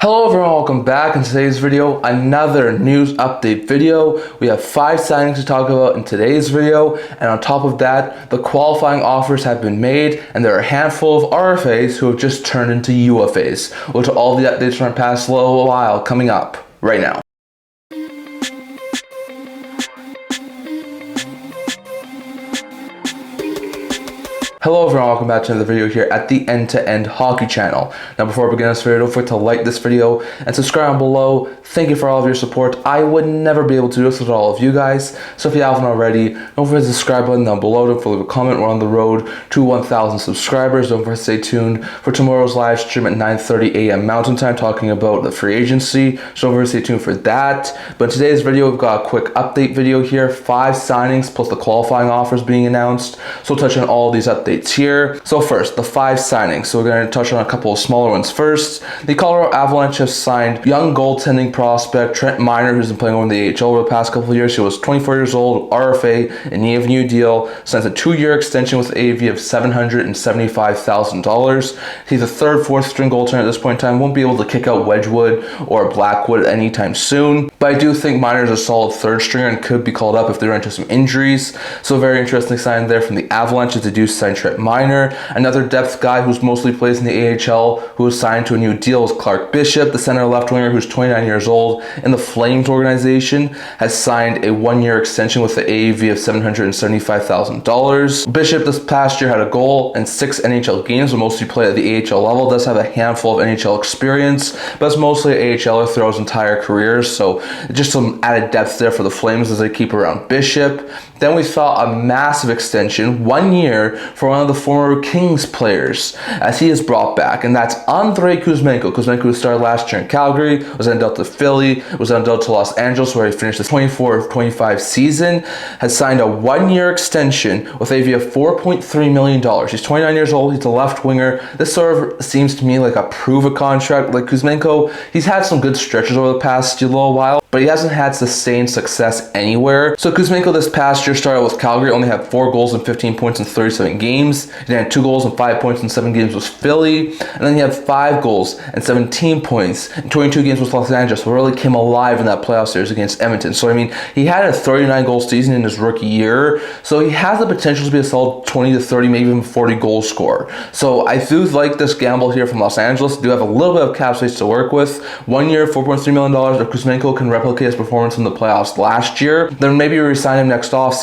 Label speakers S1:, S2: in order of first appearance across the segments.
S1: Hello everyone, welcome back. In today's video, another news update video. We have 5 signings to talk about in today's video, and on top of that, the qualifying offers have been made, and there are a handful of RFAs who have just turned into UFAs. We'll get to all the updates from our past little while coming up right now. Hello everyone, welcome back to another video here at the End-to-End Hockey channel. Now before we begin this video, don't forget to like this video and subscribe down below. Thank you for all of your support. I would never be able to do this without all of you guys. So if you haven't already, don't forget to subscribe button down below. Don't forget to leave a comment. We're on the road to 1,000 subscribers. Don't forget to stay tuned for tomorrow's live stream at 9:30 a.m. Mountain Time talking about the free agency. So don't forget to stay tuned for that. But in today's video, we've got a quick update video here. 5 signings plus the qualifying offers being announced. So we'll touch on all these updates here. So first, the 5 signings. So we're going to touch on a couple of smaller ones first. The Colorado Avalanche have signed young goaltending prospect Trent Miner, who's been playing over in the AHL over the past couple of years. He was 24 years old, RFA, in need of a new deal. Signs a 2-year extension with AAV of $775,000. He's a 3rd, 4th string goaltender at this point in time. Won't be able to kick out Wedgwood or Blackwood anytime soon. But I do think Miner is a solid 3rd stringer and could be called up if they run into some injuries. So a very interesting sign there from the Avalanche as they do sign Trent Miner. Another depth guy who's mostly plays in the AHL who was signed to a new deal is Clark Bishop, the center left winger who's 29 years old in the Flames organization, has signed a 1-year extension with the AAV of $775,000. Bishop this past year had a goal in 6 NHL games, but mostly played at the AHL level. Does have a handful of NHL experience, but it's mostly an AHLer throughout his entire career, so just some added depth there for the Flames as they keep around Bishop. Then we saw a massive extension, 1 year, for one of the former Kings players as he is brought back, and that's Andrei Kuzmenko. Kuzmenko started last year in Calgary, was then dealt to Philly, was then dealt to Los Angeles where he finished the 24-25 season, has signed a 1-year extension with AAV of $4.3 million. He's 29 years old, he's a left winger. This sort of seems to me like a prove-a contract. Like Kuzmenko, he's had some good stretches over the past little while, but he hasn't had sustained success anywhere. So Kuzmenko this past year started with Calgary, only had 4 goals and 15 points in 37 games. He then had 2 goals and 5 points in 7 games with Philly, and then he had 5 goals and 17 points in 22 games with Los Angeles, who really came alive in that playoff series against Edmonton. So I mean, he had a 39-goal season in his rookie year, so he has the potential to be a solid 20 to 30, maybe even 40 goal scorer. So I do like this gamble here from Los Angeles. They do have a little bit of cap space to work with. 1 year, $4.3 million. If Kuzmenko can replicate his performance in the playoffs last year, then maybe you resign him next offseason.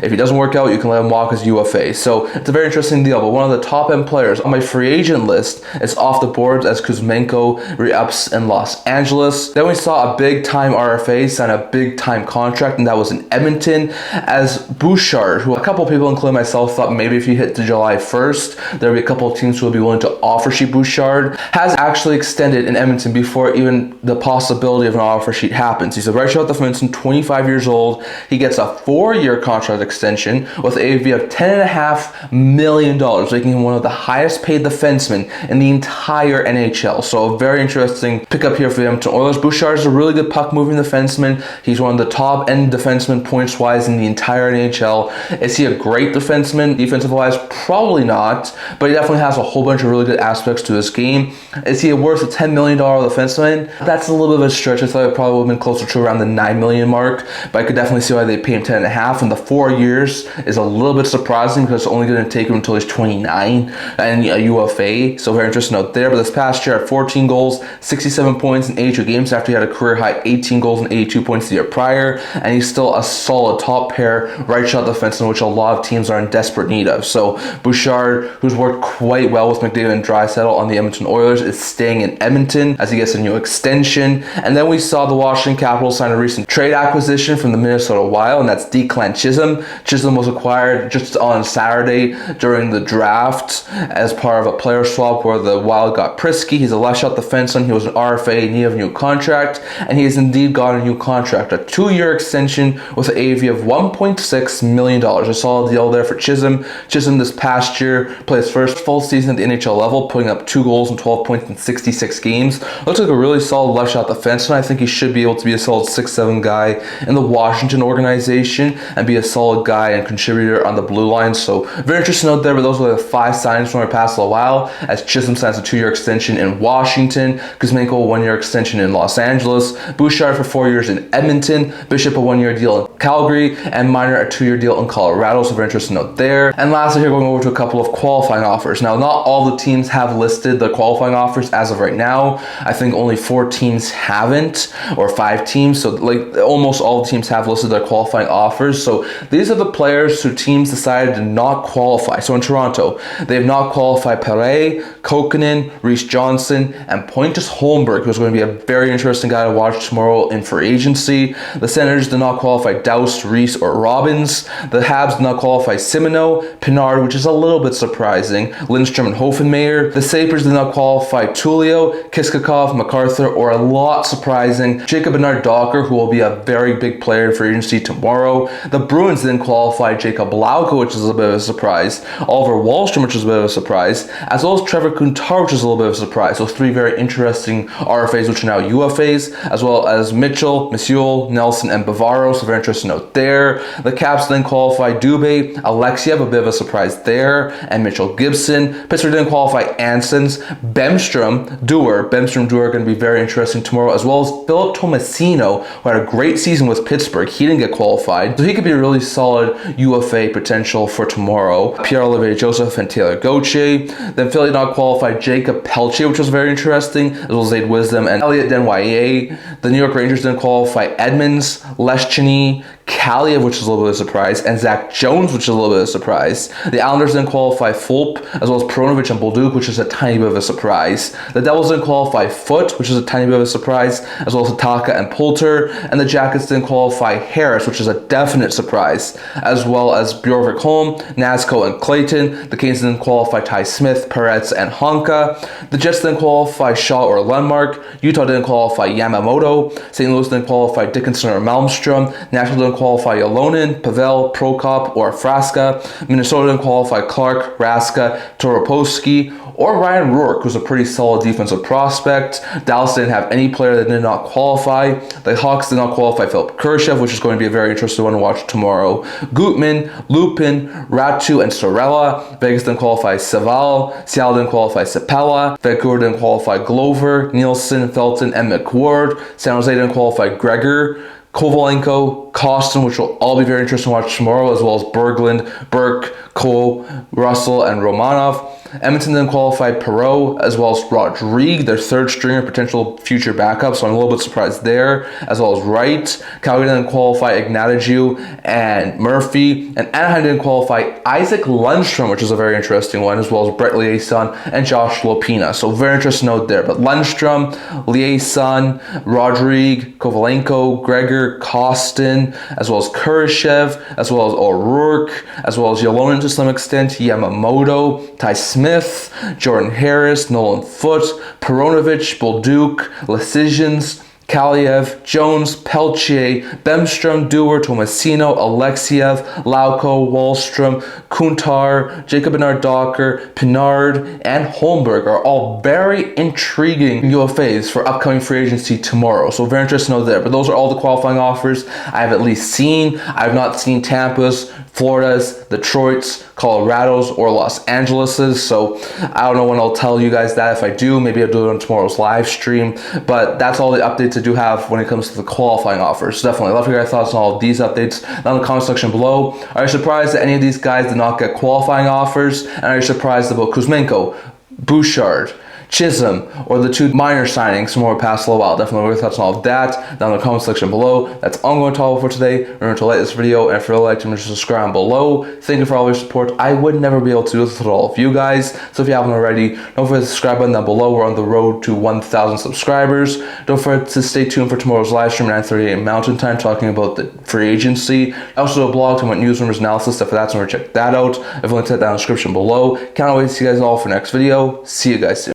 S1: If he doesn't work out, you can let him walk as UFA. So it's a very interesting deal, but one of the top end players on my free agent list is off the boards as Kuzmenko re-ups in Los Angeles. Then we saw a big time RFA sign a big time contract, and that was in Edmonton as Bouchard, who a couple of people, including myself, thought maybe if he hit to July 1st, there would be a couple of teams who would be willing to offer sheet Bouchard, has actually extended in Edmonton before even the possibility of an offer sheet happens. He's a redshirt defenseman, 25 years old. He gets a 4-year contract extension with AAV of $10.5 million, making him one of the highest paid defensemen in the entire NHL. So a very interesting pickup here for the Edmonton Oilers. Bouchard is a really good puck-moving defenseman. He's one of the top-end defensemen points-wise in the entire NHL. Is he a great defenseman defensive-wise? Probably not, but he definitely has a whole bunch of really good aspects to his game. Is he worth a $10 million defenseman? That's a little bit of a stretch. I thought it probably would have been closer to around the $9 million mark, but I could definitely see why they pay him $10.5, and the 4 years is a little bit surprising because it's only going to take him until he's 29 and a UFA, so very interesting out there. But this past year had 14 goals, 67 points in 82 games after he had a career high 18 goals and 82 points the year prior, and he's still a solid top pair right shot defenseman, which a lot of teams are in desperate need of. So Bouchard, who's worked quite well with McDavid and Draisaitl on the Edmonton Oilers, is staying in Edmonton as he gets a new extension. And then we saw the Washington Capitals sign a recent trade acquisition from the Minnesota Wild, and that's Declan Chisholm. Chisholm was acquired just on Saturday during the draft as part of a player swap where the Wild got Prisky. He's a left shot defenseman. He was an RFA in need of a new contract, and he has indeed got a new contract, a 2-year extension with an AAV of $1.6 million. A solid deal there for Chisholm. Chisholm this past year played his first full season at the NHL level, putting up 2 goals and 12 points in 66 games. Looks like a really solid left shot defenseman. I think he should be able to be a solid 6-7 guy in the Washington organization and be a solid guy and contributor on the blue line. So very interesting note there, but those are the 5 signings from our past little while, as Chisholm signs a 2-year extension in Washington, Kuzmenko a 1-year extension in Los Angeles, Bouchard for 4 years in Edmonton, Bishop a 1-year deal in Calgary, and Miner a 2-year deal in Colorado, so very interesting note there. And lastly here, going over to a couple of qualifying offers. Now, not all the teams have listed the qualifying offers as of right now. I think only 4 teams haven't, or 5 teams, so like almost all the teams have listed their qualifying offers. So these are the players who teams decided to not qualify. So in Toronto, they have not qualified Perret, Kokkonen, Reese Johnson, and Pontus Holmberg, who's going to be a very interesting guy to watch tomorrow in free agency. The Senators did not qualify Douse, Reese, or Robbins. The Habs did not qualify Simoneau, Pinard, which is a little bit surprising, Lundestrom and Hoffenmayer. The Sabres did not qualify Tullio, Kiskakov, MacArthur, or a lot surprising, Jacob Bernard-Docker, who will be a very big player in free agency tomorrow. The Bruins didn't qualify Jacob Lauko, which is a bit of a surprise, Oliver Wahlstrom, which is a bit of a surprise, as well as Trevor Kuntar, which is a little bit of a surprise. So 3 very interesting RFAs, which are now UFAs, as well as Mitchell, Musial, Nelson, and Bavaro. So very interesting note there. The Caps then qualified Dubé, Alexiev, a bit of a surprise there, and Mitchell Gibson. Pittsburgh didn't qualify Ansons, Bemstrom, Dewar are going to be very interesting tomorrow, as well as Philip Tomasino, who had a great season with Pittsburgh. He didn't get qualified, so he could be a really solid UFA potential for tomorrow. Pierre-Olivier Joseph and Taylor Gauthier. Then Philly did not qualify Jacob Pelche, which was very interesting, as well as Zaid Wisdom and Elliot Denwyer. The New York Rangers didn't qualify Edmonds, Lescheny, Kaliev, which is a little bit of a surprise, and Zach Jones, which is a little bit of a surprise. The Islanders didn't qualify Fulp, as well as Peronovich and Bolduc, which is a tiny bit of a surprise. The Devils didn't qualify Foote, which is a tiny bit of a surprise, as well as Hataka and Poulter. And the Jackets didn't qualify Harris, which is a definite surprise, as well as Bjorvik Holm, Nazco, and Clayton. The Canes didn't qualify Ty Smith, Peretz, and Honka. The Jets didn't qualify Shaw or Lundmark. Utah didn't qualify Yamamoto. St. Louis didn't qualify Dickinson or Malmstrom. Nashville didn't qualify Yolonen, Pavel, Prokop, or Frasca. Minnesota didn't qualify Clark, Raska, Toropowski, or Ryan Rourke, who's a pretty solid defensive prospect. Dallas didn't have any player that did not qualify. The Hawks did not qualify Philip Kurashev, which is going to be a very interesting one to watch tomorrow. Gutman, Lupin, Ratu, and Sorella. Vegas didn't qualify Saval. Seattle didn't qualify Sapella. Vancouver didn't qualify Glover, Nielsen, Felton, and McWard. San Jose didn't qualify Gregor, Kovalenko, Kostin, which will all be very interesting to watch tomorrow, as well as Berglund, Burke, Cole, Russell, and Romanov. Edmonton didn't qualify Perot, as well as Rodrigue, their 3rd stringer, potential future backup, so I'm a little bit surprised there, as well as Wright. Calgary didn't qualify Ignatius and Murphy, and Anaheim didn't qualify Isaac Lundestrom, which is a very interesting one, as well as Brett Liaison and Josh Lopina. So very interesting note there. But Lundestrom, Liaison, Rodrigue, Kovalenko, Gregor, Kostin, as well as Kurashev, as well as O'Rourke, as well as Yolonen to some extent, Yamamoto, Ty Smith, Jordan Harris, Nolan Foote, Peronovich, Bolduc, Lecisions, Kaliev, Jones, Pelche, Bemstrom, Dewar, Tomasino, Alexiev, Lauko, Wahlstrom, Kuntar, Jacob Bernard-Docker, Pinard, and Holmberg are all very intriguing UFAs for upcoming free agency tomorrow. So very interesting to know there. But those are all the qualifying offers I have at least seen. I have not seen Tampa's, Florida's, Detroit's, Colorado's, or Los Angeles's. So I don't know when I'll tell you guys that. If I do, maybe I'll do it on tomorrow's live stream. But that's all the updates I do have when it comes to the qualifying offers. So definitely love to hear your thoughts on all of these updates down in the comment section below. Are you surprised that any of these guys did not get qualifying offers? And are you surprised about Kuzmenko, Bouchard, Chisholm, or the 2 minor signings from our past little while? Definitely your thoughts on all of that down in the comment section below. That's all I'm going to talk about for today. Remember to like this video, and if you like to subscribe below. Thank you for all your support. I would never be able to do this with all of you guys. So if you haven't already, don't forget to subscribe button down below. We're on the road to 1,000 subscribers. Don't forget to stay tuned for tomorrow's live stream at 9:30 a.m. Mountain Time, talking about the free agency. I also do a blog talking about news, rumors, analysis, stuff like that. So check that out. I've linked that down in the description below. Can't wait to see you guys all for next video. See you guys soon.